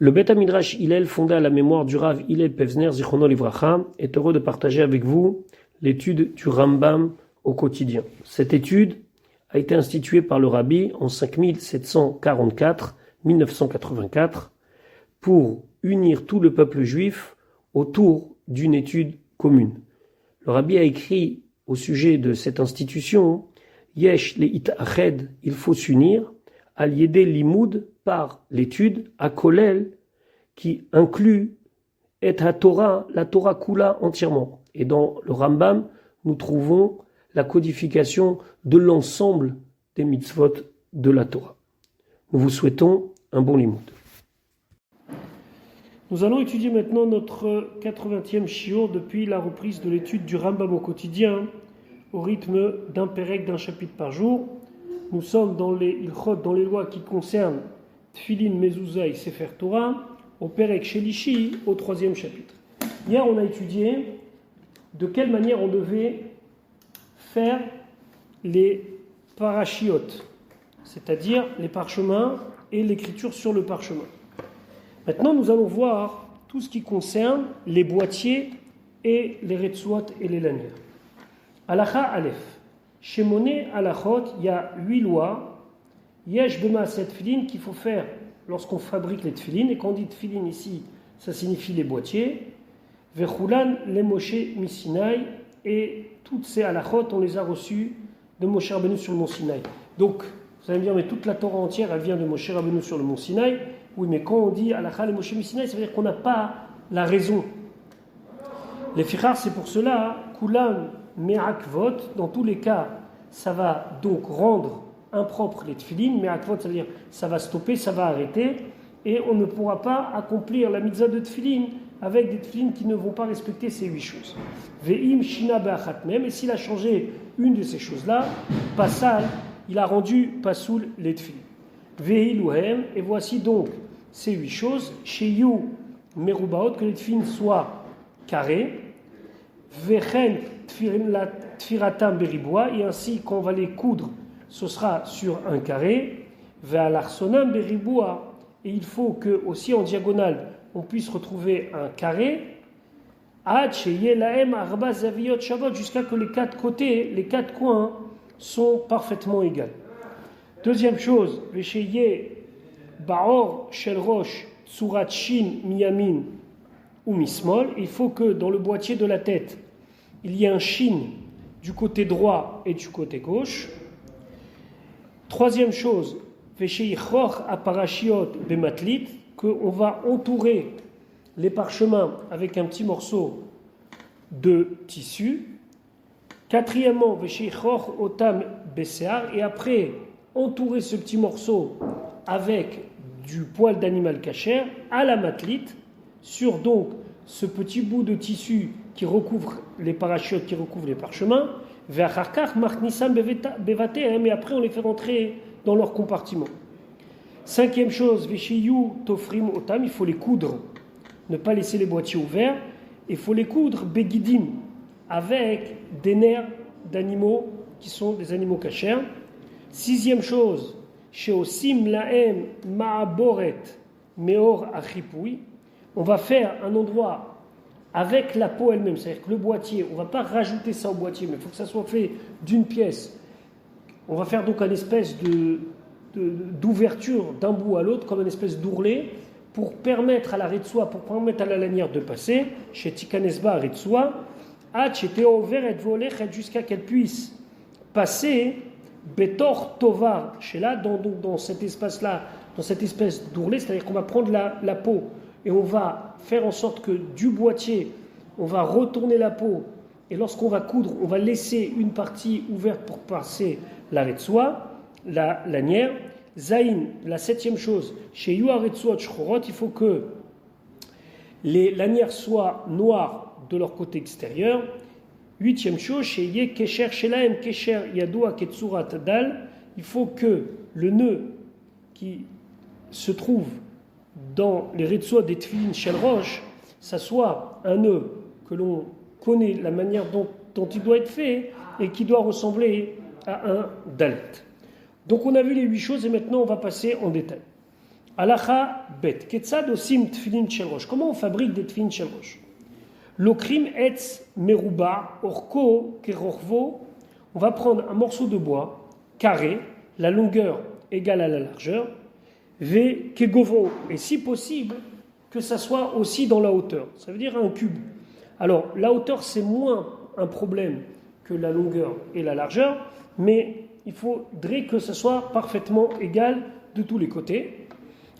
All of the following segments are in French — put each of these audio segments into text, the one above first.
Le Beth Midrash Hillel, fondé à la mémoire du Rav Hillel Pevzner Zichrono Livracha, est heureux de partager avec vous l'étude du Rambam au quotidien. Cette étude a été instituée par le Rabbi en 5744-1984 pour unir tout le peuple juif autour d'une étude commune. Le Rabbi a écrit au sujet de cette institution « Yesh le'itached » il faut s'unir, al yedé limoud par l'étude, à Kolel, qui inclut et Torah, la Torah Kula entièrement. Et dans le Rambam, nous trouvons la codification de l'ensemble des mitzvot de la Torah. Nous vous souhaitons un bon limoud. Nous allons étudier maintenant notre 80e shiur depuis la reprise de l'étude du Rambam au quotidien, au rythme d'un pérek, d'un chapitre par jour. Nous sommes dans les ilchot, dans les lois qui concernent Tfilin, Mezouza et Sefer Torah, au pérek Shelishi, au 3e chapitre. Hier, on a étudié de quelle manière on devait faire les parachiotes, c'est-à-dire les parchemins et l'écriture sur le parchemin. Maintenant, nous allons voir tout ce qui concerne les boîtiers et les retsuot et les lanières. Halacha Aleph. Chez Moné Halachot, il y a 8 lois. Yesh bema set tfilin qu'il faut faire lorsqu'on fabrique les tfilin. Et quand on dit tfilin ici, ça signifie les boîtiers. Vechulan les Moshe Misinaï. Et toutes ces halachot, on les a reçues de Moshe Rabbeinu sur le mont Sinaï. Donc, vous allez me dire, mais toute la Torah entière, elle vient de Moshe Rabbeinu sur le mont Sinaï. Oui, mais quand on dit halacha les Moshe Misinaï, ça veut dire qu'on n'a pas la raison. Les fichar, c'est pour cela, kulan me'akvot, dans tous les cas, ça va donc rendre impropre les tfilin. Me'akvot, ça veut dire ça va stopper, ça va arrêter, et on ne pourra pas accomplir la mitzvah de tfilin avec des tfilin qui ne vont pas respecter ces 8 choses. Ve'im shina be'achat mem, et s'il a changé une de ces choses-là, pasal, il a rendu pasoul les tfilin. Ve'iluhem, et voici donc ces 8 choses. Sheyu merubaot, que les tfilin soient carrés. Vechen tfiratam beribois, et ainsi quand on va les coudre, ce sera sur un carré. Ve'alarsonam beribois, et il faut que aussi en diagonale on puisse retrouver un carré. Ad sheye lahem arba zaviyot shavot, jusqu'à que les 4 côtés, les 4 coins sont parfaitement égaux. Deuxième chose, vesheye baor shel rosh tsurat shin miyamin ou mismol, il faut que dans le boîtier de la tête, il y ait un shin du côté droit et du côté gauche. Troisième chose, vesheichoch aparashiot bematlit, qu'on va entourer les parchemins avec un petit morceau de tissu. Quatrièmement, vesheichoch otam besear, et après entourer ce petit morceau avec du poil d'animal cachère à la matlite, sur donc ce petit bout de tissu qui recouvre les parachutes, qui recouvre les parchemins, vers Harkar, Marknissam Bevatehem, et après on les fait rentrer dans leur compartiment. Cinquième chose, Veshiyu Tofrim Otam, il faut les coudre, ne pas laisser les boîtiers ouverts, il faut les coudre Begidim, avec des nerfs d'animaux qui sont des animaux cachers. Sixième chose, Sheosim Laem Ma'aboret Meor Achipoui, on va faire un endroit avec la peau elle-même, c'est-à-dire que le boîtier, on ne va pas rajouter ça au boîtier, mais il faut que ça soit fait d'une pièce. On va faire donc une espèce d'ouverture d'un bout à l'autre, comme une espèce d'ourlet, pour permettre à la retsua, pour permettre à la lanière de passer, chez Tikanesba retsua, jusqu'à qu'elle puisse passer, Betor Tovar, chez là, dans cet espace-là, dans cette espèce d'ourlet, c'est-à-dire qu'on va prendre la peau, et on va faire en sorte que du boîtier, on va retourner la peau, et lorsqu'on va coudre, on va laisser une partie ouverte pour passer la retsua, la lanière. Zaïn, la 7e chose, chez Yua Retsuot Shchorot, il faut que les lanières soient noires de leur côté extérieur. 8e chose, chez Ye Kesher Shelaem Kesher Yadoua Ketsurat Dal, il faut que le nœud qui se trouve dans les Retsuot des Tfilin Shel Rosh, ça soit un nœud que l'on connaît la manière dont il doit être fait et qui doit ressembler à un dalet. Donc on a vu les 8 choses et maintenant on va passer en détail. Alacha bet. Ketzad osim tfilin shel rosh. Comment on fabrique des tfilin shel rosh? Lokrim etz meruba orko kerorvo. On va prendre un morceau de bois carré, la longueur égale à la largeur, ve kegovro. Et si possible, que ça soit aussi dans la hauteur. Ça veut dire un cube. Alors, la hauteur, c'est moins un problème que la longueur et la largeur, mais il faudrait que ça soit parfaitement égal de tous les côtés.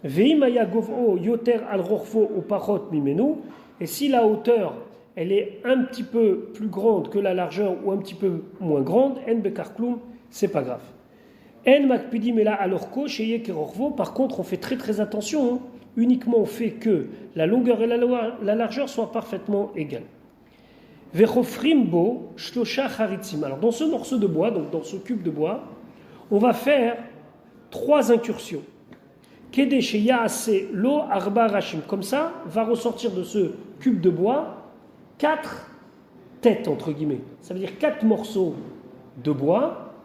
Veimaya govro yoter al rorfo au parot mimenu. Et si la hauteur, elle est un petit peu plus grande que la largeur ou un petit peu moins grande, en bekarklum, c'est pas grave. En makpidim ela alorko sheye kerorvo. Par contre, on fait très très attention. Uniquement on fait que la longueur et la largeur soient parfaitement égales. Vechofrimbo shlosha charitzim. Alors dans ce morceau de bois, donc dans ce cube de bois, on va faire 3 incursions. Kede sheyaase lo arba rashim. Comme ça, va ressortir de ce cube de bois 4 têtes entre guillemets. Ça veut dire 4 morceaux de bois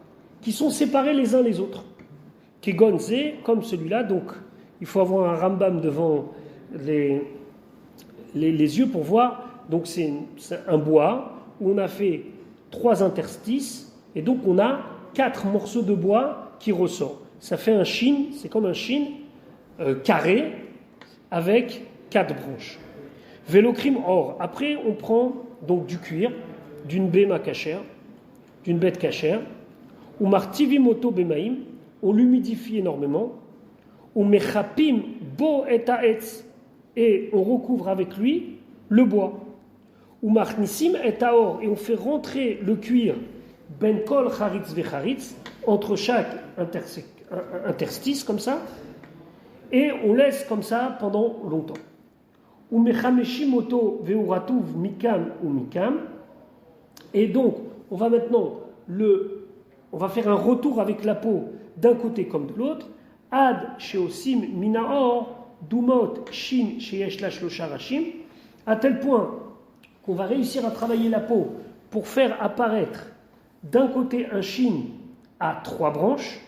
qui sont séparés les uns les autres. Kegonze, comme celui-là, donc il faut avoir un Rambam devant les yeux pour voir. Donc c'est un bois où on a fait 3 interstices et donc on a 4 morceaux de bois qui ressortent. Ça fait un chine, c'est comme un chine carré avec 4 branches. Vélocrim or. Après on prend donc du cuir, d'une béma cachère, d'une bête cachère, ou martivimoto bemaim, on l'humidifie énormément. Ou mechapim bo et aetz, et on recouvre avec lui le bois. Ou marnissim et aor, et on fait rentrer le cuir ben kol charitz vecharitz, entre chaque interstice comme ça, et on laisse comme ça pendant longtemps. Ou mechameshim oto veuratuv mikam ou mikam, et donc on va maintenant on va faire un retour avec la peau d'un côté comme de l'autre. Ad sheosim minaor dumot shin sheyesh la shlosha rashim, à tel point qu'on va réussir à travailler la peau pour faire apparaître d'un côté un shin à 3 branches.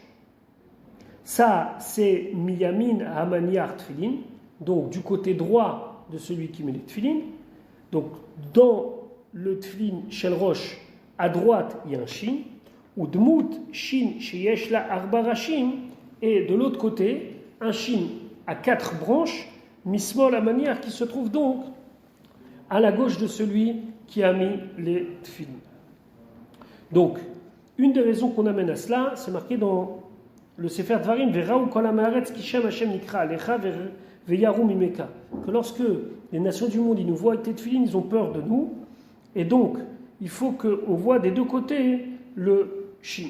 Ça, c'est miyamin hamaniar tfilin, donc du côté droit de celui qui met les tfilin. Donc dans le tfilin shel rosh, à droite, il y a un shin, ou dmut shin sheyesh la arba rashim, et de l'autre côté, un shin à 4 branches, mismol la manière qui se trouve donc à la gauche de celui qui a mis les tfilin. Donc, une des raisons qu'on amène à cela, c'est marqué dans le Sefer Dvarim, Vera'u kol ha'maaretz kishem Hashem nikra alecha veyaru mimeka, que lorsque les nations du monde ils nous voient avec les tfilin, ils ont peur de nous, et donc il faut qu'on voit des deux côtés le shin.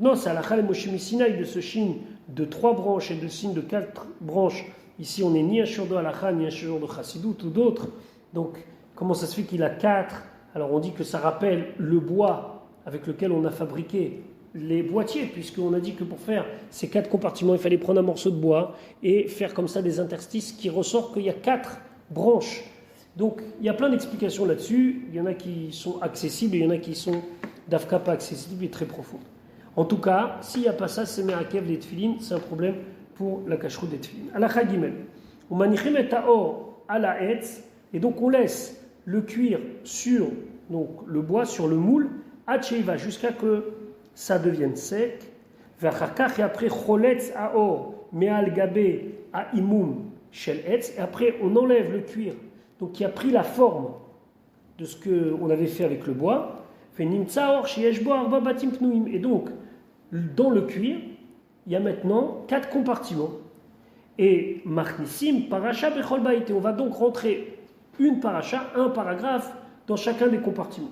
Non, c'est à la Moshe Misinaï de ce shin de 3 branches et de shin de 4 branches. Ici, on n'est ni un shiur de halakha, ni un shiur de chassidut ou d'autres. Donc, comment ça se fait qu'il a 4? Alors, on dit que ça rappelle le bois avec lequel on a fabriqué les boîtiers, puisqu'on a dit que pour faire ces 4 compartiments, il fallait prendre un morceau de bois et faire comme ça des interstices qui ressortent qu'il y a 4 branches. Donc, il y a plein d'explications là-dessus. Il y en a qui sont accessibles et il y en a qui sont d'Afka pas accessibles et très profondes. En tout cas, s'il n'y a pas ça, c'est Merakev des tefilin, c'est un problème pour la cacheroute des tefilin. Alakha Gimel. On manichim et taor à la hetz, et donc on laisse le cuir sur donc, le bois, sur le moule, va jusqu'à que ça devienne sec. Vachakach, et après, choletz aor, meal gabé a imum shel etz, et après on enlève le cuir, donc qui a pris la forme de ce qu'on avait fait avec le bois. Et donc, dans le cuir, il y a maintenant 4 compartiments. Et Machnissim, Paracha, Bechol Bait. Et on va donc rentrer une paracha, un paragraphe, dans chacun des compartiments.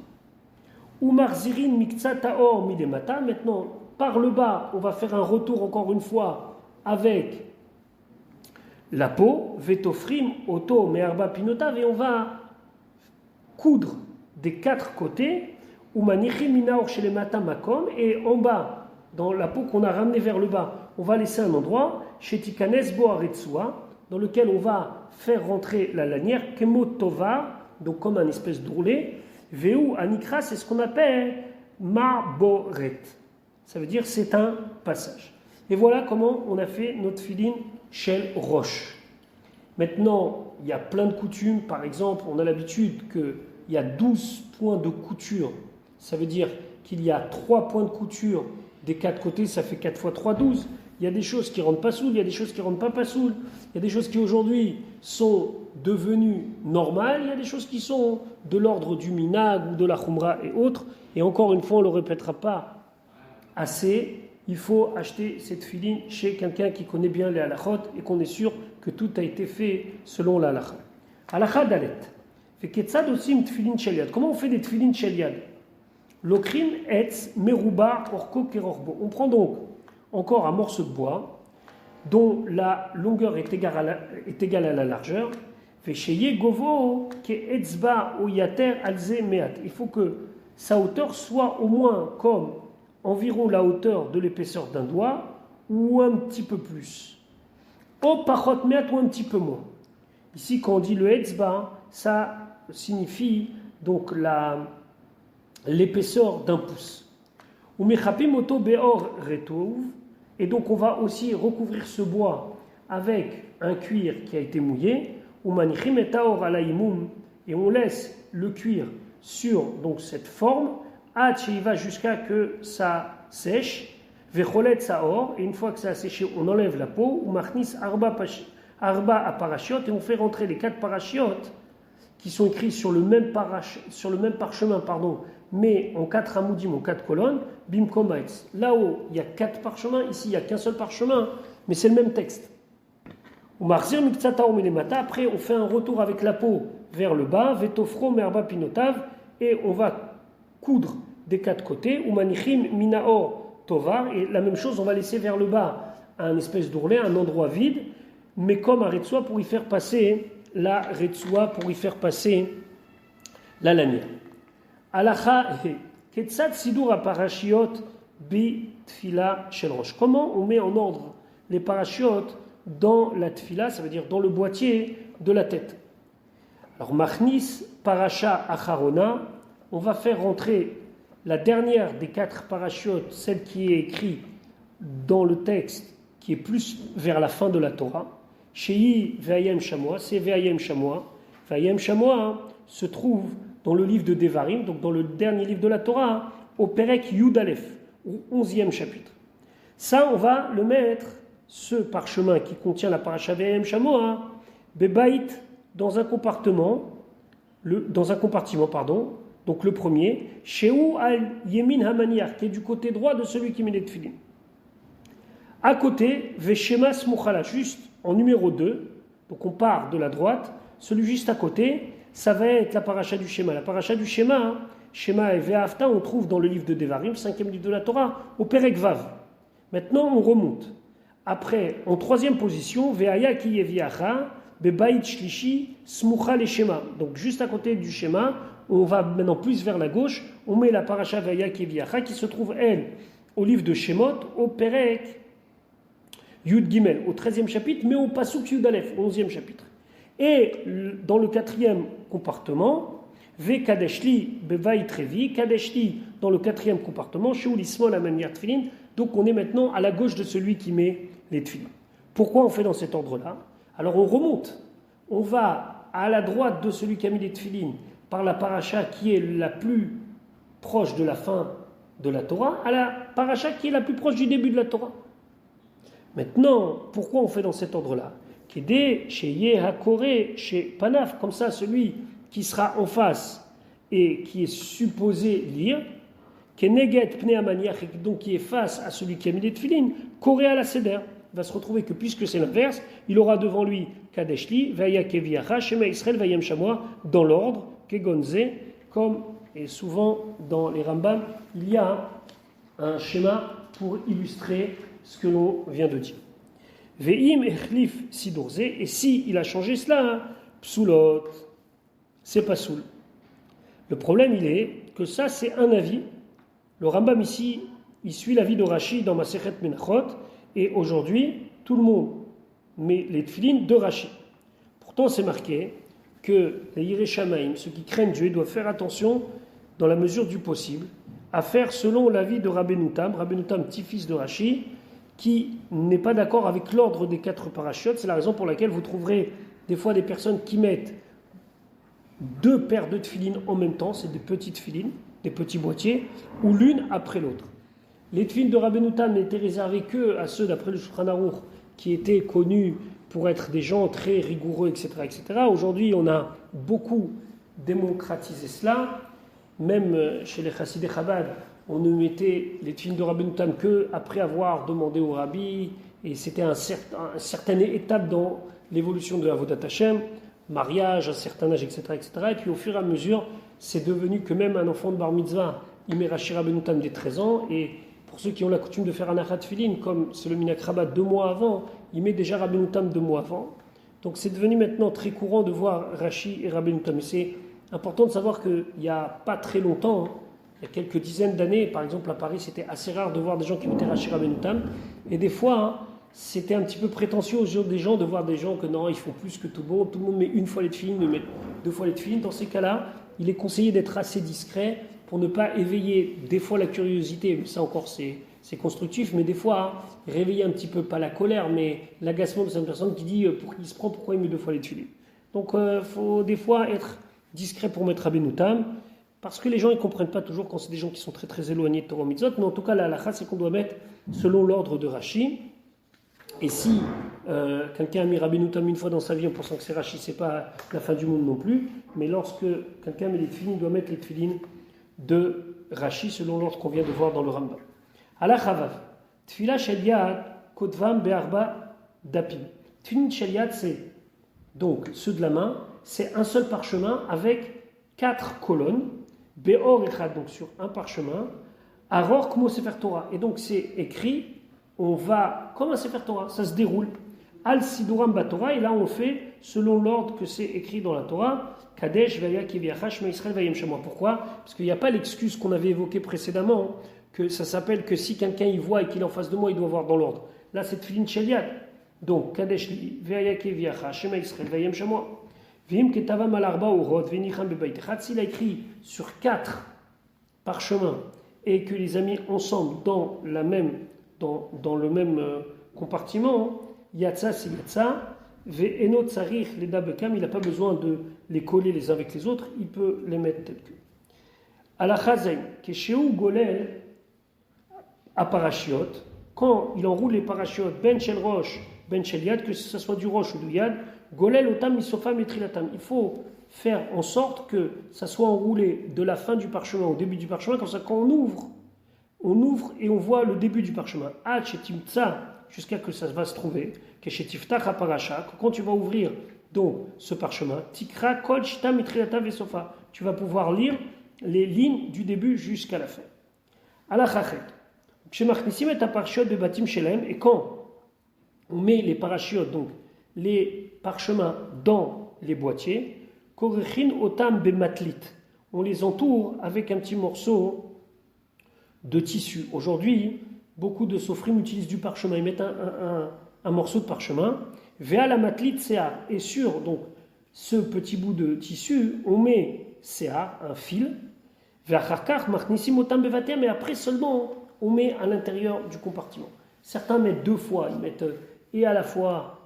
Umar Zirin, Miktsat Taor, Midemata. Maintenant, par le bas, on va faire un retour encore une fois avec la peau, Vetofrim, Oto, Me'arba Pinotav, et on va coudre des 4 côtés. Et en bas, dans la peau qu'on a ramenée vers le bas, on va laisser un endroit, dans lequel on va faire rentrer la lanière, Kemotova, donc comme un espèce d'ourlet, Veu Anikra, c'est ce qu'on appelle Maboret. Ça veut dire c'est un passage. Et voilà comment on a fait notre filine shel roche. Maintenant, il y a plein de coutumes. Par exemple, on a l'habitude qu'il y a 12 points de couture. Ça veut dire qu'il y a 3 points de couture des 4 côtés, ça fait 4 fois 3, 12. Il y a des choses qui rentrent pas soul, il y a des choses qui rentrent pas soul. Il y a des choses qui aujourd'hui sont devenues normales, il y a des choses qui sont de l'ordre du minag ou de la khumra et autres. Et encore une fois, on ne le répétera pas assez. Il faut acheter cette filine chez quelqu'un qui connaît bien les halachot et qu'on est sûr que tout a été fait selon la halacha. Halacha dalet. Comment on fait des tfilin shel yad? L'okrin etz meruba orko kerorbo. On prend donc encore un morceau de bois dont la longueur est égale à la largeur. Il faut que sa hauteur soit au moins comme environ la hauteur de l'épaisseur d'un doigt ou un petit peu plus. Au pachot meat ou un petit peu moins. Ici, quand on dit le etzba, ça signifie donc l'épaisseur d'un pouce. Et donc on va aussi recouvrir ce bois avec un cuir qui a été mouillé. Et on laisse le cuir sur donc cette forme jusqu'à que ça sèche. Et une fois que ça a séché, on enlève la peau. Et on fait rentrer les 4 parachiotes qui sont écrits sur le même parchemin, mais en 4 amoudim, en 4 colonnes, bimkomaitz. Là-haut, il y a 4 parchemins, ici, il n'y a qu'un seul parchemin, mais c'est le même texte. Après, on fait un retour avec la peau vers le bas, vetofro merba pinotav, et on va coudre des 4 côtés, umanichim minaor tovar, et la même chose, on va laisser vers le bas un espèce d'ourlet, un endroit vide, mais comme un retsoua pour y faire passer la retsoua, pour y faire passer la lanière. Alacha Ketsat Sidur Parashiot Bi Tfila Shel Rosh. Comment on met en ordre les parachiotes dans la tfila, ça veut dire dans le boîtier de la tête. Alors Machnis Parasha Acharona, on va faire rentrer la dernière des 4 parachiotes, celle qui est écrite dans le texte, qui est plus vers la fin de la Torah. Shei Ve'ayem Shamoa, c'est Ve'ayem Shamoa. Ve'ayem Shamoa se trouve dans le livre de Devarim, donc dans le dernier livre de la Torah, au Perek Yud Aleph, au 11e chapitre. Ça, on va le mettre, ce parchemin qui contient la paracha Ve'ayem Shamoa, Bebait, dans un compartiment, donc le premier, Shehu al Yemin Hamaniach, qui est du côté droit de celui qui met les tefillin. À côté, Veshema Smuchala, juste en numéro 2, donc on part de la droite, celui juste à côté, ça va être la paracha du Shema. La paracha du Shema, Shema et Ve'afta, on trouve dans le livre de Devarim, 5e livre de la Torah, au Perek Vav. Maintenant, on remonte. Après, en 3e position, Ve'aya ki yeviacha, Bebait Shlishi, Smucha le Shema. Donc juste à côté du Shema, on va maintenant plus vers la gauche, on met la paracha Ve'aya ki yeviacha, qui se trouve, elle, au livre de Shemot, au Perek Yud Gimel, au 13e chapitre, mais au Pasuk Yud Aleph, au 11e chapitre. Et dans le 4e compartiment, Ve Kadeshli Bevait Revi, Kadeshli dans le 4e compartiment, Sheu Lismol Amaniar Tfilin, donc on est maintenant à la gauche de celui qui met les tfilin. Pourquoi on fait dans cet ordre-là? Alors on remonte, on va à la droite de celui qui a mis les tfilin par la paracha qui est la plus proche de la fin de la Torah, à la paracha qui est la plus proche du début de la Torah. Maintenant, pourquoi on fait dans cet ordre-là? Kédé, chez Yehakore, chez Panaf, comme ça, celui qui sera en face et qui est supposé lire, Keneget Pneamaniach, donc qui est face à celui qui a mis les tefilin, Koré à la Seder, va se retrouver que puisque c'est l'inverse, il aura devant lui Kadeshli, Vaya Keviacha, Shema Israël, Vayem Shamoa, dans l'ordre, Kegonze, comme, et souvent dans les Rambam, il y a un schéma pour illustrer ce que l'on vient de dire. Ve'im echlif sidorze, et si il a changé cela, psoulot, c'est pas soul. Le problème, il est que ça, c'est un avis. Le Rambam ici, il suit l'avis de Rashi dans Masechet Menachot, et aujourd'hui, tout le monde met les tefilin de Rashi. Pourtant, c'est marqué que les Yirei Shamaim, ceux qui craignent Dieu, doivent faire attention, dans la mesure du possible, à faire selon l'avis de Rabbeinu Tam, petit-fils de Rashi, qui n'est pas d'accord avec l'ordre des 4 parachutes. C'est la raison pour laquelle vous trouverez des fois des personnes qui mettent 2 paires de tefilines en même temps, c'est des petites tefilines, des petits boîtiers, ou l'une après l'autre. Les tefilines de Rabbeinu Tam n'étaient réservées que à ceux d'après le Shulchan Aruch qui étaient connus pour être des gens très rigoureux, etc., etc. Aujourd'hui, on a beaucoup démocratisé cela. Même chez les Chassidei Chabad, on ne mettait les tefilines de Rabbeinu Tam qu'après avoir demandé au Rabbi, et c'était une certaine étape dans l'évolution de Avodat Hashem, mariage, un certain âge, etc., etc. Et puis au fur et à mesure, c'est devenu que même un enfant de Bar Mitzvah, il met Rashi Rabbeinu Tam dès 13 ans, et pour ceux qui ont la coutume de faire un achat tefilin, comme c'est le Minak Rabat 2 mois avant, il met déjà Rabbeinu Tam 2 mois avant. Donc c'est devenu maintenant très courant de voir Rashi et Rabbeinu Tam. Et c'est important de savoir qu'il n'y a pas très longtemps, il y a quelques dizaines d'années, par exemple à Paris, c'était assez rare de voir des gens qui mettaient Rashi Rabbeinu Tam. Et des fois, c'était un petit peu prétentieux aux yeux des gens de voir des gens que non, ils font plus que tout le monde met une fois les tefilin, met 2 fois les tefilin. Dans ces cas-là, il est conseillé d'être assez discret pour ne pas éveiller des fois la curiosité, ça encore c'est constructif, mais des fois réveiller un petit peu, pas la colère, mais l'agacement de cette personne qui dit pour qui il se prend, pourquoi il met 2 fois les tefilin. Donc il faut des fois être discret pour mettre Rabbeinu Tam, parce que les gens ne comprennent pas toujours quand c'est des gens qui sont très très éloignés de Torah Mitzvot, mais en tout cas la halakha c'est qu'on doit mettre selon l'ordre de Rashi. Et si quelqu'un a mis Rabbeinu Tam une fois dans sa vie en pensant que c'est Rashi, c'est pas la fin du monde non plus, mais lorsque quelqu'un met les tefilin, il doit mettre les tefilin de Rashi selon l'ordre qu'on vient de voir dans le Rambam. Ala Chavav, Tfila Shel Yad Kotvam Be'arba Dapim. Tfilin Shel Yad, c'est donc ceux de la main, c'est un seul parchemin avec 4 colonnes, Be'or Echad, donc sur un parchemin, Aror Kmo Sefer Torah. Et donc c'est écrit, on va, comme un Sefer Torah, ça se déroule. Al Siduram Batorah, et là on fait selon l'ordre que c'est écrit dans la Torah. Kadesh Vaya Kiviachash Ma Israël Vayem Shema. Pourquoi? Parce qu'il n'y a pas l'excuse qu'on avait évoquée précédemment, que ça s'appelle que si quelqu'un y voit et qu'il est en face de moi, il doit voir dans l'ordre. Là c'est Tfilin Shel Yad. Donc Kadesh Vaya Kiviachash Ma Israël Vayem Shema. Vim Ketavam Al Arba Urot Venicham Bebaytechat. S'il a écrit sur 4 parchemins et que les amis ensemble dans le même compartiment, Yatsa c'est Yatsa. Ve'eno tsarich les dabekam, il n'a pas besoin de les coller les uns avec les autres, il peut les mettre tels que. Alachazen, keshéou golel à parashiot, quand il enroule les parachiotes, ben shel roche, ben shel yad, que ce soit du roche ou du yad, golel otam misofam et trilatam. Il faut faire en sorte que ça soit enroulé de la fin du parchemin au début du parchemin, comme ça quand on ouvre et on voit le début du parchemin. Ah, chetimtsa, jusqu'à que ça va se trouver, quand tu vas ouvrir donc ce parchemin, tikra kol shita mitriata vesofa, tu vas pouvoir lire les lignes du début jusqu'à la fin. Alachachet, kshemachnisim et parashiot bebatim shelem, et quand on met les parachiotes, donc les parchemins dans les boîtiers, korechin otam bematlit, on les entoure avec un petit morceau de tissu. Aujourd'hui, beaucoup de sofrim utilisent du parchemin. Ils mettent un morceau de parchemin. Vea la matlit CA. Et sur donc, ce petit bout de tissu, on met CA, un fil. Vea charkar, marnissim otam bevater. Mais après seulement, on met à l'intérieur du compartiment. Certains mettent 2 fois. Ils mettent et à la fois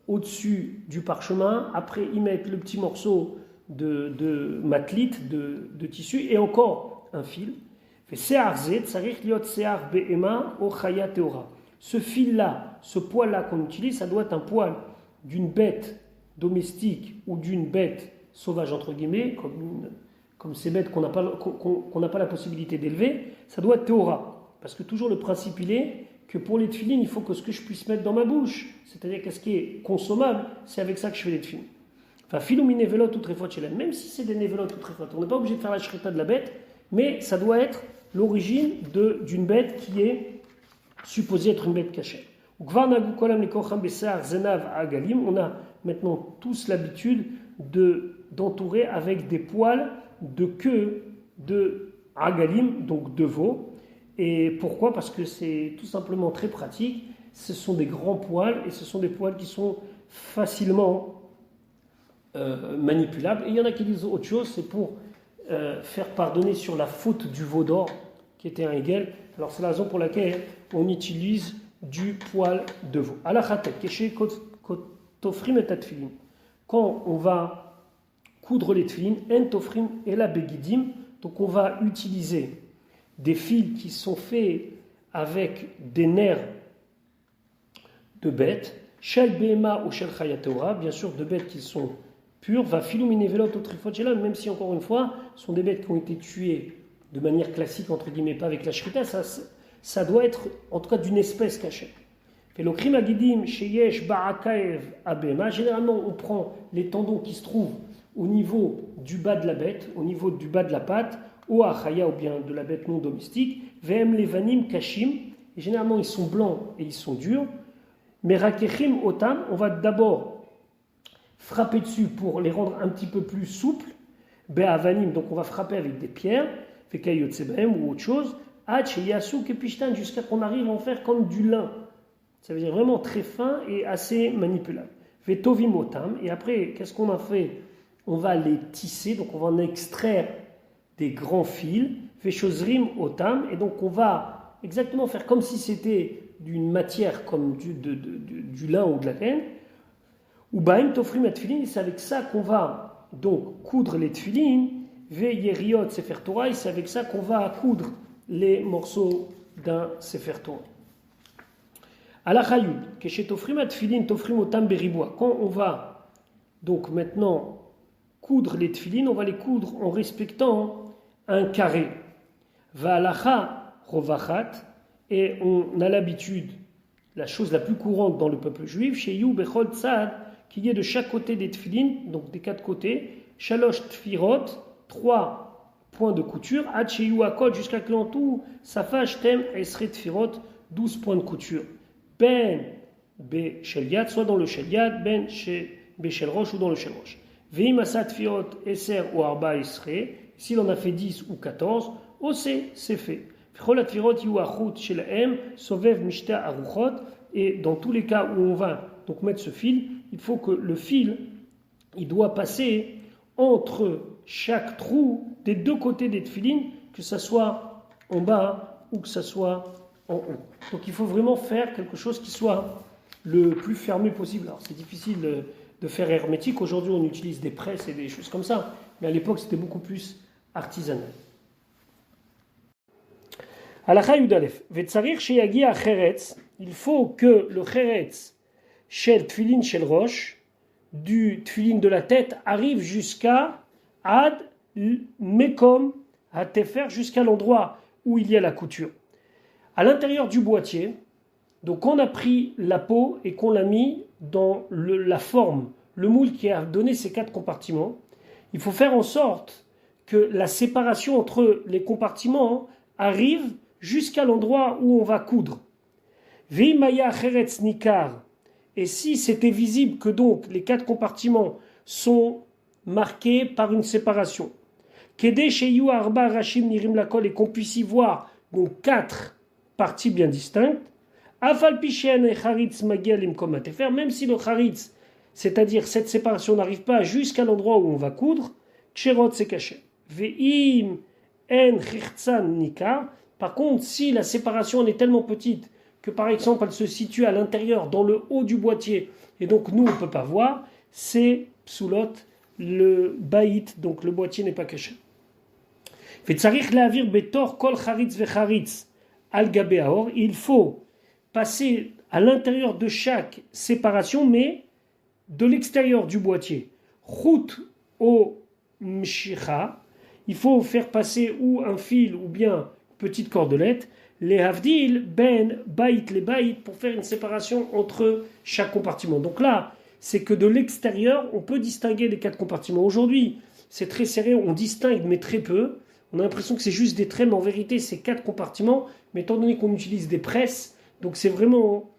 au-dessus du parchemin. Après, ils mettent le petit morceau de matlit, de tissu. Et encore un fil. Ce fil-là, ce poil-là qu'on utilise, ça doit être un poil d'une bête domestique ou d'une bête sauvage, entre guillemets, comme ces bêtes qu'on n'a pas la possibilité d'élever, ça doit être théora. Parce que toujours le principe, il est que pour les tefilines, il faut que ce que je puisse mettre dans ma bouche, c'est-à-dire qu'est-ce qui est consommable, c'est avec ça que je fais les tefilines. Enfin, filumi nevelot ou trefot chez même si c'est des nevelot ou trefot, on n'est pas obligé de faire la shrita de la bête, mais ça doit être l'origine d'une bête qui est supposée être une bête cachée. On a maintenant tous l'habitude d'entourer avec des poils de queue de agalim, donc de veau. Et pourquoi? Parce que c'est tout simplement très pratique. Ce sont des grands poils et ce sont des poils qui sont facilement manipulables. Et il y en a qui disent autre chose, c'est pour faire pardonner sur la faute du veau d'or, qui était un hegel. Alors c'est la raison pour laquelle on utilise du poil de veau. Alachatek, keshe tofrim et atfilin. Quand on va coudre les tfilin, en tofrim et la begidim, donc on va utiliser des fils qui sont faits avec des nerfs de bêtes, shel behema ou shel chayatora, bien sûr de bêtes qui sont pures, va filumine velot au trifot shelam, même si encore une fois, ce sont des bêtes qui ont été tuées de manière classique, entre guillemets, pas avec la shrita, ça doit être en tout cas d'une espèce cachée. Et le krim agidim sheyesh ba'akaev abema, généralement on prend les tendons qui se trouvent au niveau du bas de la bête, au niveau du bas de la patte, ou achaya ou bien de la bête non domestique, vem levanim kashim, et généralement ils sont blancs et ils sont durs, mais rakechim otam, on va d'abord frapper dessus pour les rendre un petit peu plus souples, be'avanim, donc on va frapper avec des pierres, fekayotsebahem ou autre chose, yasu kepishtan, jusqu'à qu'on arrive à en faire comme du lin. Ça veut dire vraiment très fin et assez manipulable. Vetovim otam, et après, qu'est-ce qu'on a fait? On va les tisser, donc on va en extraire des grands fils. Veshozrim otam, et donc on va exactement faire comme si c'était d'une matière comme du lin ou de la laine. Ou baim tofrim et tfilin, et c'est avec ça qu'on va donc coudre les tfilin. Ve yeriot sefer Torah, et c'est avec ça qu'on va coudre les morceaux d'un sefer Torah. Alachayud, keshe tofrim et tfilin tofrim otam beribois. Quand on va donc maintenant coudre les tfilin, on va les coudre en respectant un carré. Va alacha rovachat, et on a l'habitude, la chose la plus courante dans le peuple juif, chez You bechol tzad, qu'il y ait de chaque côté des tfilin, donc des quatre côtés, shalosh tfirot, 3 points de couture, ad chez You akot, jusqu'à que l'en tout, safash tem esre tfirot, 12 points de couture. Ben be shel yad, soit dans le shel yad, ben be shel rosh ou dans le shel rosh. Veim asat tfirot eser ou arba esre, s'il en a fait 10 ou 14, c'est fait. Et dans tous les cas où on va donc mettre ce fil, il faut que le fil, il doit passer entre chaque trou des deux côtés des tefilines, que ça soit en bas ou que ça soit en haut. Donc il faut vraiment faire quelque chose qui soit le plus fermé possible. Alors c'est difficile de faire hermétique. Aujourd'hui on utilise des presses et des choses comme ça, mais à l'époque c'était beaucoup plus artisanal. Halacha Yudalef, Vetsarir sheyagi acheretz, il faut que le cheretz shel tfilin shel rosh, du tfilin de la tête, arrive jusqu'à ad mekom hatefer, jusqu'à l'endroit où il y a la couture. À l'intérieur du boîtier, donc on a pris la peau et qu'on l'a mis dans la forme, le moule qui a donné ces 4 compartiments. Il faut faire en sorte que la séparation entre les compartiments arrive jusqu'à l'endroit où on va coudre. Veimaya cheretz nikar, et si c'était visible que donc les 4 compartiments sont marqués par une séparation, kede sheyu arba rashim nirim lakol, et qu'on puisse y voir donc 4 parties bien distinctes, afal pishen et charitz magia limkom hatefer, même si le charitz, c'est-à-dire cette séparation n'arrive pas jusqu'à l'endroit où on va coudre, cherot c'est caché. Veim en chirtzan nikar. Par contre, si la séparation est tellement petite que par exemple elle se situe à l'intérieur, dans le haut du boîtier, et donc nous on ne peut pas voir, c'est psoulot, le baït, donc le boîtier n'est pas caché. Il faut passer à l'intérieur de chaque séparation, mais de l'extérieur du boîtier. Chut au mshicha, il faut faire passer ou un fil ou bien petite cordelette, les havdil, ben, baït, les baït, pour faire une séparation entre chaque compartiment. Donc là, c'est que de l'extérieur, on peut distinguer les 4 compartiments. Aujourd'hui, c'est très serré, on distingue, mais très peu. On a l'impression que c'est juste des traits, mais en vérité, c'est 4 compartiments. Mais étant donné qu'on utilise des presses, donc c'est vraiment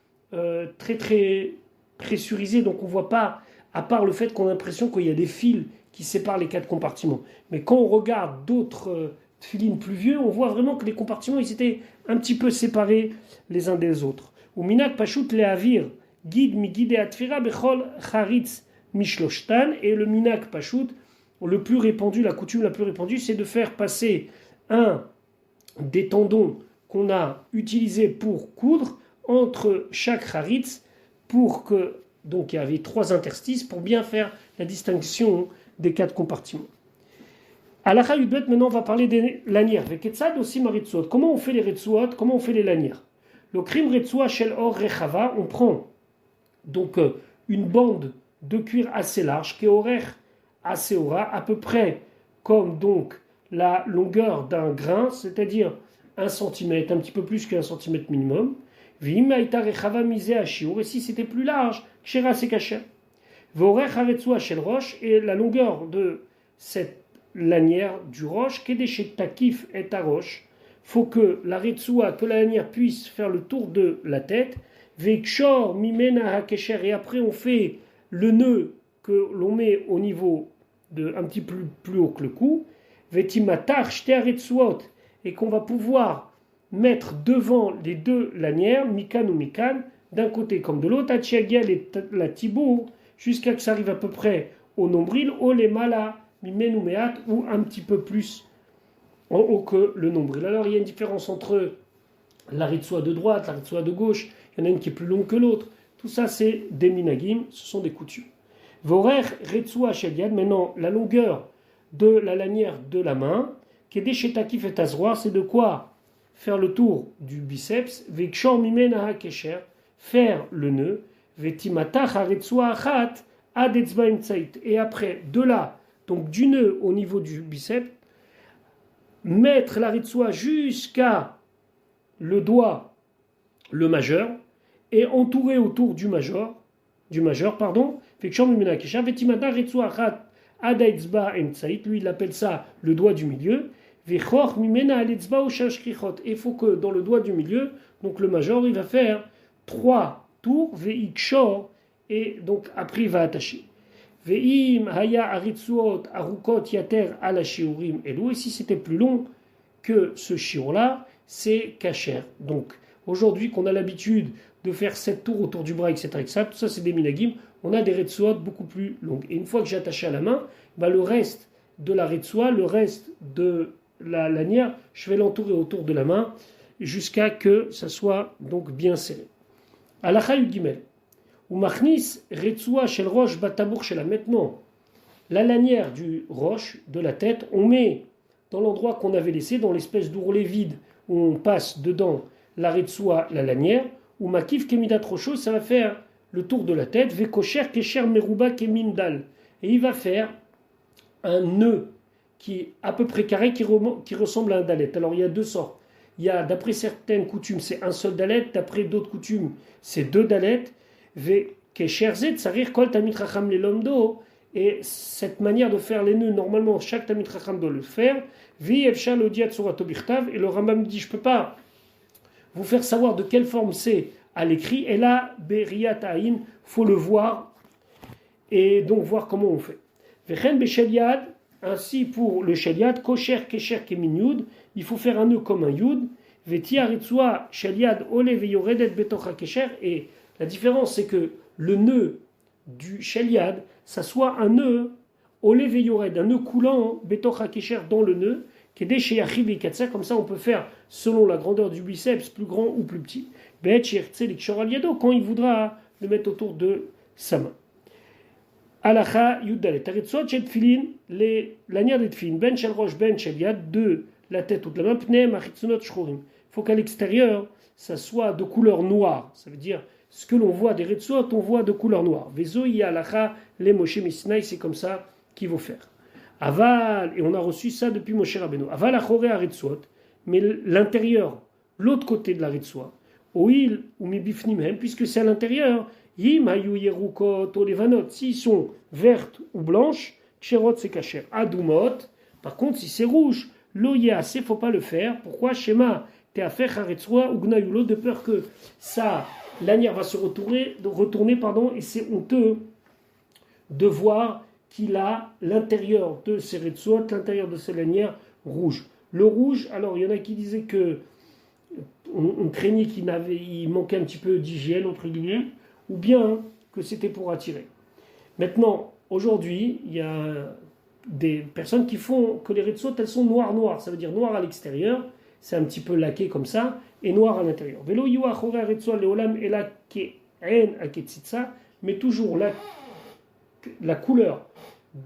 très, très pressurisé. Donc on ne voit pas, à part le fait qu'on a l'impression qu'il y a des fils qui séparent les 4 compartiments. Mais quand on regarde d'autres tefilin plus vieux, on voit vraiment que les compartiments ils étaient un petit peu séparés les uns des autres. Ou minak pashut lehavir guide mi guide atfira bechol charitz mishloshtan, et le minak pashut, le plus répandu, la coutume la plus répandue, c'est de faire passer un des tendons qu'on a utilisé pour coudre entre chaque haritz pour que, donc il y avait 3 interstices pour bien faire la distinction des 4 compartiments. Halakha Yudbet, maintenant on va parler des lanières. Veketsad aussi maritzuot. Comment on fait les retsuot? Comment on fait les lanières? Le krim retsua shel or rechava, on prend donc une bande de cuir assez large, keorer assez ora, à peu près comme donc la longueur d'un grain, c'est-à-dire 1 cm, un petit peu plus qu'1 cm minimum. V'imaïta rechava misé à shiur, et si c'était plus large, kshera c'est kacher. Veorer haretsua shel roche, et la longueur de cette lanière du roche, kedeshet takif et ta roche, faut que la retsua, que la lanière puisse faire le tour de la tête, vekshor mimena hakesher, et après on fait le nœud que l'on met au niveau de un petit peu plus haut que le cou, vetimatar shte retsuot, et qu'on va pouvoir mettre devant les 2 lanières, mikan ou mikan, d'un côté comme de l'autre, achiagiel et la tibour, jusqu'à que ça arrive à peu près au nombril, au lemala, mimen ou meat, ou un petit peu plus en haut que le nombril. Alors il y a une différence entre la ritsua de droite, la ritsua de gauche, il y en a une qui est plus longue que l'autre. Tout ça c'est des minagim, ce sont des coutumes. Vorer ritsua sheliad, maintenant la longueur de la lanière de la main, qui est déchetakif et azroar, c'est de quoi faire le tour du biceps, vekshor mimena hakesher, faire le nœud, vetimatach ritsua achat ad etzba imtzait, et après de là, donc du nœud au niveau du biceps, mettre la ritsua jusqu'à le doigt, le majeur, et entourer autour du majeur, lui il appelle ça le doigt du milieu, et il faut que dans le doigt du milieu, donc le majeur, il va faire 3 tours, et donc après il va attacher. Ve'im haya aritsuot arukot yater ala shiurim elu. Et si c'était plus long que ce shiur-là, c'est kasher. Donc aujourd'hui qu'on a l'habitude de faire 7 tours autour du bras, etc. Tout ça c'est des minagim. On a des retsuot beaucoup plus longues. Et une fois que j'ai attaché à la main, le reste de la retsua, le reste de la lanière, je vais l'entourer autour de la main jusqu'à que ça soit donc bien serré. Halakha Yud-Gimel. Ou machnis retsua shel roche batabour shela. Maintenant, la lanière du roche, de la tête, on met dans l'endroit qu'on avait laissé, dans l'espèce d'ourlet vide où on passe dedans la retsua, la lanière, ou makif kemidat rocho, ça va faire le tour de la tête, vekocher kesher meruba kemindal. Et il va faire un nœud qui est à peu près carré, qui ressemble à un dalet. Alors il y a 2 sortes. Il y a, d'après certaines coutumes, c'est un seul dalet, d'après d'autres coutumes, c'est 2 dalets. Et cette manière de faire les nœuds, normalement, chaque Tamid Chacham doit le faire. Et le Rambam dit, je ne peux pas vous faire savoir de quelle forme c'est à l'écrit. Et là, Beriyat Aïn, il faut le voir et donc voir comment on fait. Ainsi pour le Sheliad, Kosher Kesher Kemin Yud, il faut faire un nœud comme un Yud. Et la différence, c'est que le nœud du Sheliad, ça soit un nœud Olev Yored, un nœud coulant Betocha Kesher dans le nœud, qui est déchet Achiv Katsa, comme ça on peut faire selon la grandeur du biceps, plus grand ou plus petit. Quand il voudra le mettre autour de sa main. Alacha Yuddalet. Aretsuot Shel Tfilin, les lanières des Tfilin, Ben Shel Rosh, Ben Shel Yad, de la tête ou de la main, Pneem Achitzunot Shchorim. Il faut qu'à l'extérieur, ça soit de couleur noire. Ça veut dire, ce que l'on voit des Retsuot, on voit de couleur noire. Vezoï Alacha, les Moshe Misnaï, c'est comme ça qu'il faut faire. Aval, et on a reçu ça depuis Moshe Rabbeinu. Aval Achore Aretsuot, mais l'intérieur, l'autre côté de la Retsua, Oil ou Mibifnimhem, puisque c'est à l'intérieur, Yim Hayu Yerukot Olevanot, s'ils sont vertes ou blanches, Ksherot c'est Kacher. Adumot, par contre, si c'est rouge, Loya, c'est faut pas le faire. Pourquoi Shema Teafech Aretsua ou Gnayulo, de peur que ça, lanière va se retourner, et c'est honteux de voir qu'il a l'intérieur de ses Retsuot, l'intérieur de ses lanières rouges. Le rouge, alors il y en a qui disaient que on craignait il manquait un petit peu d'hygiène, entre guillemets, ou bien que c'était pour attirer. Maintenant, aujourd'hui, il y a des personnes qui font que les Retsuot, elles sont noires. Ça veut dire noir à l'extérieur. c'est un petit peu laqué comme ça, et noir à l'intérieur. Velo yua achore aretsoa leolam ela ke'en aketzitsa, mais toujours la couleur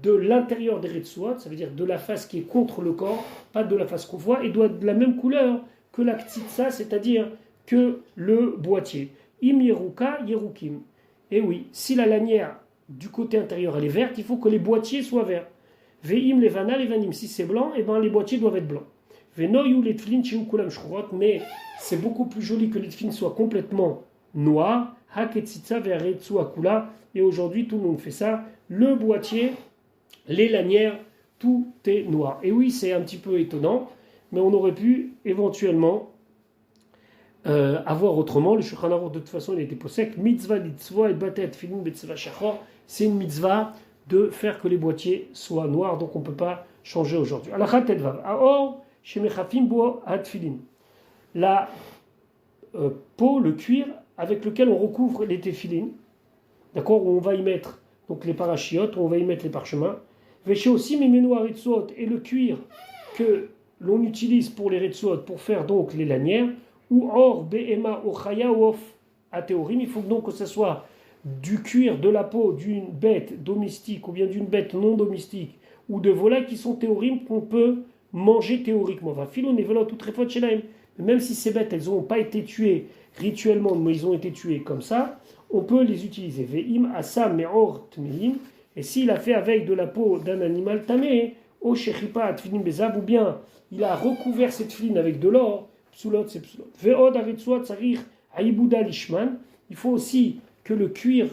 de l'intérieur des retsuot, ça veut dire de la face qui est contre le corps, pas de la face qu'on voit, et doit être de la même couleur que la ktitsa, c'est-à-dire que le boîtier. Im yeruka yerukim. Et oui, si la lanière du côté intérieur elle est verte, il faut que les boîtiers soient verts. Ve'im levana levanim. Si c'est blanc, et ben les boîtiers doivent être blancs. Ve'noyu letflin cheu kulam shchurot. Mais c'est beaucoup plus joli que les teflin soient complètement noirs. Haketzitsa ve'aretsu akula. Et aujourd'hui, tout le monde fait ça. Le boîtier, les lanières, tout est noir. Et oui, c'est un petit peu étonnant, mais on aurait pu éventuellement avoir autrement. Le Shulchan Aruch, de toute façon, il a été posek. Mitzvah litzvoa et batet filin betzva shachor. C'est une mitzvah de faire que les boîtiers soient noirs, donc on ne peut pas changer aujourd'hui. Alachat tedvav. Aor shemechafim bo hadfilin. La peau, le cuir avec lequel on recouvre les téphilines, d'accord, où on va y mettre donc les parachiotes, où on va y mettre les parchemins. Véché aussi mimenu haritsuot, et le cuir que l'on utilise pour les retsuot, pour faire donc les lanières, ou or be'ema ochaya off à théorim, il faut donc que ce soit du cuir, de la peau d'une bête domestique ou bien d'une bête non domestique ou de volailles qui sont théorim qu'on peut manger théoriquement. Enfin, filon et velot tout très fort chez l'aim. Même si ces bêtes, elles n'ont pas été tuées rituellement, mais ils ont été tués comme ça, on peut les utiliser. Ve'im asam me'or tmeim. Et s'il a fait avec de la peau d'un animal tamé, o shechipa atfilim bezab, ou bien il a recouvert cette filine avec de l'or, psulot c'est psulot. Ve'od aritsuat sarir aïbouda lishman. Il faut aussi que le cuir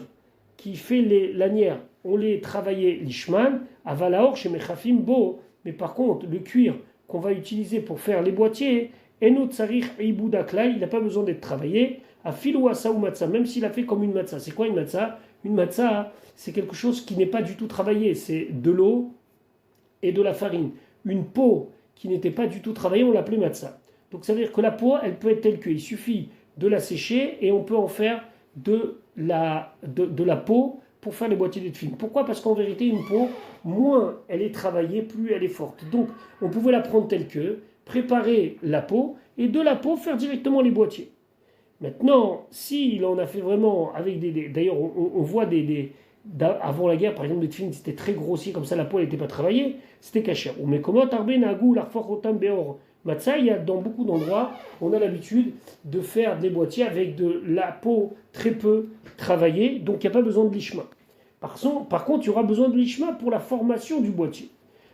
qui fait les lanières, on les travaillé lishman, avalaor chez mechafim bo. Mais par contre, le cuir qu'on va utiliser pour faire les boîtiers, eno tsarich aïbouda klai, il n'a pas besoin d'être travaillé. À filou asa ou matzah, même s'il a fait comme une matzah. C'est quoi une matzah? Une matzah, c'est quelque chose qui n'est pas du tout travaillé. C'est de l'eau et de la farine. Une peau qui n'était pas du tout travaillée, on l'appelait matzah. Donc ça veut dire que la peau, elle peut être telle qu'il suffit de la sécher et on peut en faire de la peau pour faire les boîtiers de tefilin. Pourquoi? Parce qu'en vérité, une peau, moins elle est travaillée, plus elle est forte. Donc on pouvait la prendre telle que, préparer la peau et de la peau faire directement les boîtiers. Maintenant, s'il en a fait vraiment avec d'ailleurs, on voit avant la guerre, par exemple, les tefilin, c'était très grossier, comme ça la peau n'était pas travaillée, c'était caché. Ou mais comment tarbe nagou l'arfor otam beor matzah, il y a dans beaucoup d'endroits, on a l'habitude de faire des boîtiers avec de la peau très peu travaillée, donc il n'y a pas besoin de lishma. Par contre, il y aura besoin de lishma pour la formation du boîtier.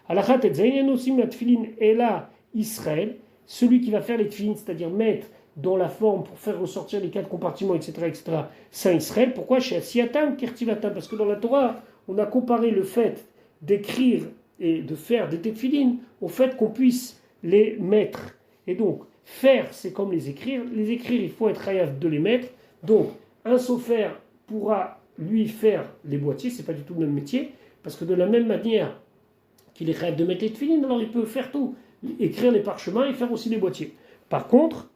Alachat et zayin osim la tefilin ela Israël, celui qui va faire les tefilin, c'est-à-dire mettre dans la forme pour faire ressortir les 4 compartiments, etc., Saint Israël. Pourquoi? Chez Asiatam, Kertivatam. Parce que dans la Torah, on a comparé le fait d'écrire et de faire des tefilin au fait qu'on puisse les mettre. Et donc, faire, c'est comme les écrire. Les écrire, il faut être hayav de les mettre. Donc, un sofer pourra lui faire les boîtiers, c'est pas du tout le même métier, parce que de la même manière qu'il est hayav de mettre les tefilin, alors il peut faire tout. Écrire les parchemins et faire aussi les boîtiers. Par contre,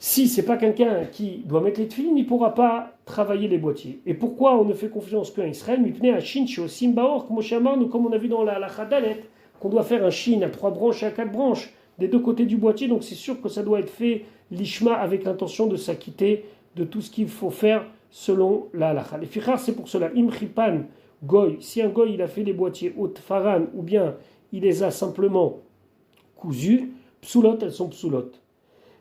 si ce n'est pas quelqu'un qui doit mettre les tefilin, il ne pourra pas travailler les boîtiers. Et pourquoi on ne fait confiance qu'à Israël? Mipnei hachin sheosim baor, comme on a vu dans la Chadalet, qu'on doit faire un shin à 3 branches et à 4 branches des deux côtés du boîtier. Donc c'est sûr que ça doit être fait l'ishma avec l'intention de s'acquitter de tout ce qu'il faut faire selon la halacha. Les fichar, c'est pour cela. Imchipan goy, si un goy il a fait les boîtiers au tfaran ou bien il les a simplement cousus, psulot, elles sont psulot.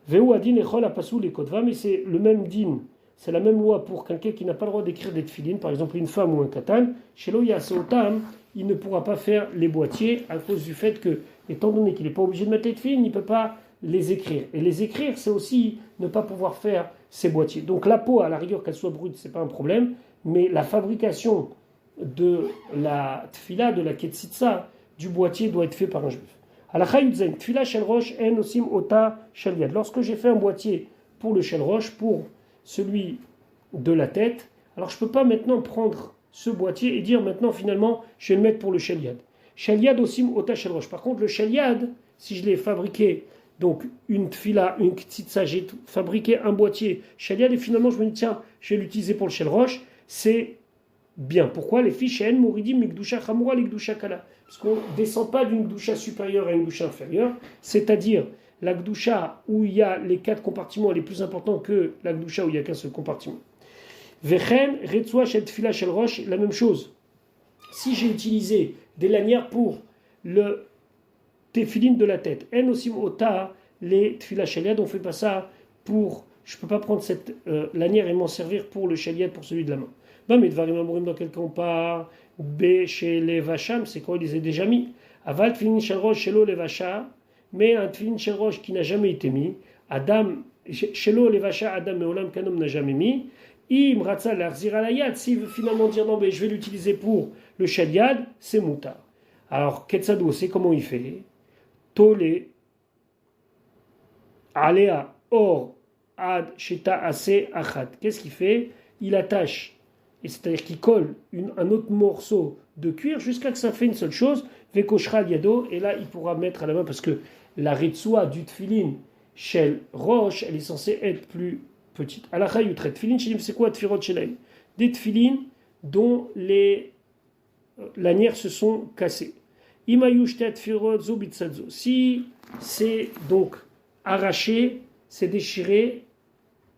Veu adin echol apasu les kodva, mais c'est le même din, c'est la même loi pour quelqu'un qui n'a pas le droit d'écrire des tefilin, par exemple une femme ou un katan, chez lo yaseotam, il ne pourra pas faire les boîtiers à cause du fait que, étant donné qu'il n'est pas obligé de mettre les tefilin, il ne peut pas les écrire. Et les écrire, c'est aussi ne pas pouvoir faire ces boîtiers. Donc la peau, à la rigueur qu'elle soit brute, c'est pas un problème, mais la fabrication de la tfila, de la ketzitsa, du boîtier doit être fait par un juif. Lorsque j'ai fait un boîtier pour le shel roche, pour celui de la tête, alors je ne peux pas maintenant prendre ce boîtier et dire maintenant finalement je vais le mettre pour le shel yad. Shel yad osim ota shel roche. Par contre le shel yad, si je l'ai fabriqué, donc une tfila, une ktitsa, j'ai fabriqué un boîtier shel yad et finalement je me dis tiens je vais l'utiliser pour le shel roche, c'est bien. Pourquoi? Les fiches en moridim mikdusha chamura likdusha kala. Parce qu'on ne descend pas d'une gdusha supérieure à une gdusha inférieure, c'est-à-dire la Gdusha où il y a les 4 compartiments est plus important que la Gdusha où il n'y a qu'un seul compartiment. Vechen, Retsua, Shel Tfila, Shel Rosh, la même chose. Si j'ai utilisé des lanières pour le Tefilin de la tête, En Osim Ota, les Tfila Shel Yad, on ne fait pas ça pour. Je ne peux pas prendre cette lanière et m'en servir pour le Shel Yad, pour celui de la main. Mais Dvarim Amorim, dans quel cas on parle, B chez les Vacham, c'est quoi? Ils les ont déjà mis. Aval Tfilin Shel Rosh, Shelo les Vacha, mais un Tfilin Shel Rosh qui n'a jamais été mis. Adam, Shelo les Vacha, Adam et Olam, qu'un homme n'a jamais mis. Im Ratza l'Arzira la Yad, s'il veut finalement dire non, mais je vais l'utiliser pour le Shel Yad, c'est Moutar. Alors, Ketzado, c'est comment il fait? Tole, Alea, Or, Ad, Sheta, Ase, Achad. Qu'est-ce qu'il fait? Il attache, et c'est-à-dire qu'il colle un autre morceau de cuir jusqu'à que ça fait une seule chose, Vekoshra Yado, et là il pourra mettre à la main, parce que la Ritsua du Tfilin, Shel Roche, elle est censée être plus petite. Alacha Yutret, Tfilin, c'est quoi Tfirot Shelaim? Des Tfilin dont les lanières se sont cassées. Imayushtet Tfirot Zobitsadzo. Si c'est donc arraché, c'est déchiré,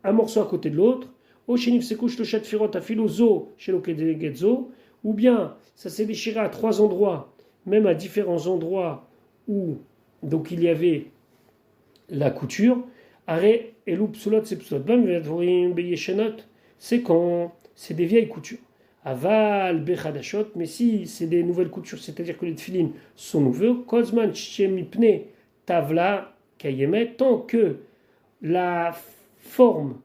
un morceau à côté de l'autre, ou bien ça s'est déchiré à 3 endroits, même à différents endroits où donc il y avait la couture. C'est quand c'est des vieilles coutures. Aval bechadashot, mais si c'est des nouvelles coutures, c'est-à-dire que les tefilines sont nouveaux, kozman shemipne tavla kayemet, tant que la forme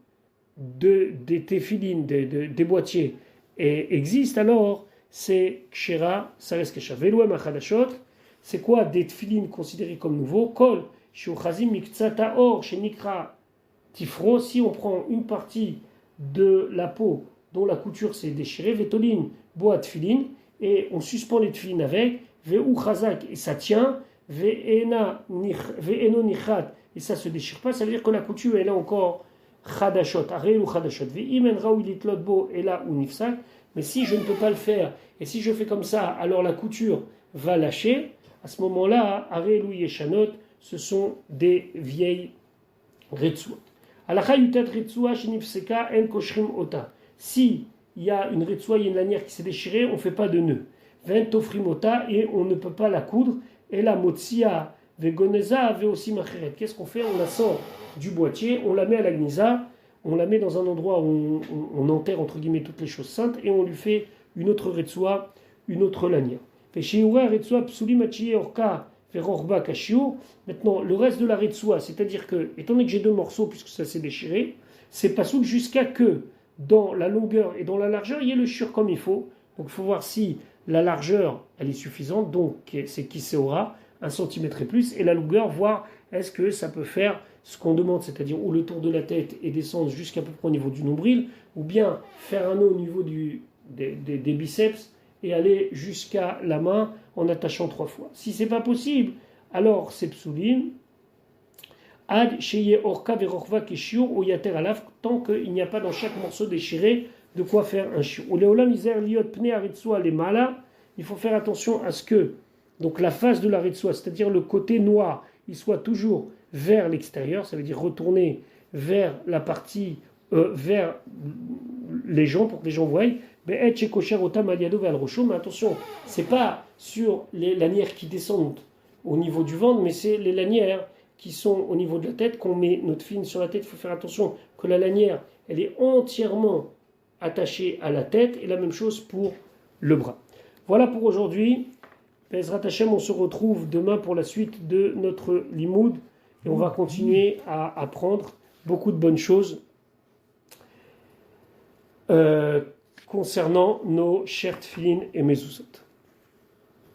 des téphilines, des boîtiers existe, alors c'est kshera, ça reste kesha. Velouem achadashot, c'est quoi des téphilines considérées comme nouveaux? Kol, shiuchazim miktsata or, shenikra tifro, si on prend une partie de la peau dont la couture s'est déchirée, vetoline, bois téphilines, et on suspend les téphilines avec, ve'u chazak, et ça tient, ve'eno nichat, et ça se déchire pas, ça veut dire que la couture est là encore chadashot, arel ou chadashot, ve'imen raoui litlot et là ou nifsak, mais si je ne peux pas le faire, et si je fais comme ça, alors la couture va lâcher, à ce moment-là, arel ou yeshanot, ce sont des vieilles retsuot. Alacha yutat retsua shenifseka en koshrim ota. Si il y a une retsua, il y a une lanière qui s'est déchirée, on ne fait pas de nœud. Ven tofrim ota, et on ne peut pas la coudre, et la motsia vegoneza avait aussi macheret. Qu'est-ce qu'on fait? On la sort du boîtier, on la met à la gnisa, on la met dans un endroit où on enterre entre guillemets toutes les choses saintes, et on lui fait une autre retsua, une autre lanière. Maintenant, le reste de la retsua, c'est-à-dire que, étant donné que j'ai 2 morceaux, puisque ça s'est déchiré, c'est pas soul jusqu'à que dans la longueur et dans la largeur, il y ait le shur comme il faut. Donc il faut voir si la largeur, elle est suffisante, donc c'est qui aura 1 cm et plus, et la longueur, voir est-ce que ça peut faire ce qu'on demande, c'est-à-dire ou le tour de la tête et descendre jusqu'à peu près au niveau du nombril, ou bien faire un nœud au niveau des biceps et aller jusqu'à la main en attachant 3 fois. Si c'est pas possible, alors c'est psoulim, ad sheye orka verorva keshiur ou yater alaf, tant qu'il n'y a pas dans chaque morceau déchiré de quoi faire un shiur. Ou leolam iser liot pne aritsua les mala, il faut faire attention à ce que donc la face de la ritsua, c'est-à-dire le côté noir, il soit toujours vers l'extérieur, ça veut dire retourner vers la partie, vers les gens, pour que les gens voient. Mais attention, c'est pas sur les lanières qui descendent au niveau du ventre, mais c'est les lanières qui sont au niveau de la tête, qu'on met notre film sur la tête. Il faut faire attention que la lanière, elle est entièrement attachée à la tête, et la même chose pour le bras. Voilà pour aujourd'hui. Bezrat Hashem, on se retrouve demain pour la suite de notre limoud, et on va continuer à apprendre beaucoup de bonnes choses concernant nos chers tefilin et mezuzot.